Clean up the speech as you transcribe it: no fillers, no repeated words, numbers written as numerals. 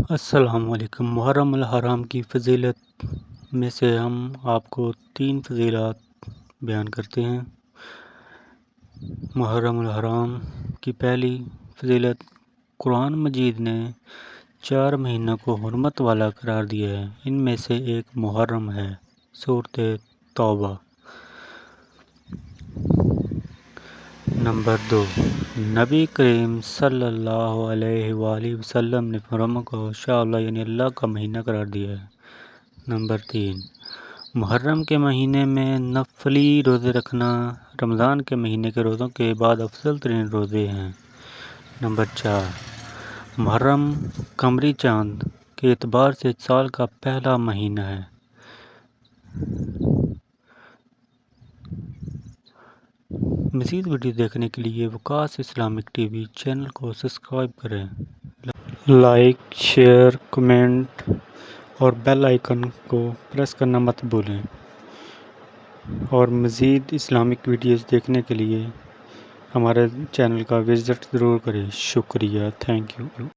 السلام علیکم۔ محرم الحرام کی فضیلت میں سے ہم آپ کو 3 فضیلات بیان کرتے ہیں۔ محرم الحرام کی پہلی فضیلت، قرآن مجید نے 4 مہینوں کو حرمت والا قرار دیا ہے، ان میں سے ایک محرم ہے۔ سورۃ توبہ۔ نمبر 2، نبی کریم صلی اللہ علیہ وآلہ وسلم نے محرم کو شاء اللہ یعنی اللہ کا مہینہ قرار دیا ہے۔ نمبر 3، محرم کے مہینے میں نفلی روزے رکھنا رمضان کے مہینے کے روزوں کے بعد افضل ترین روزے ہیں۔ نمبر 4، محرم قمری چاند کے اعتبار سے سال کا پہلا مہینہ ہے۔ مزید ویڈیو دیکھنے کے لیے وقاص اسلامک ٹی وی چینل کو سبسکرائب کریں۔ لائک، شیئر، کمنٹ اور بیل آئیکن کو پریس کرنا مت بھولیں، اور مزید اسلامک ویڈیوز دیکھنے کے لیے ہمارے چینل کا وزٹ ضرور کریں۔ شکریہ، تھینک یو۔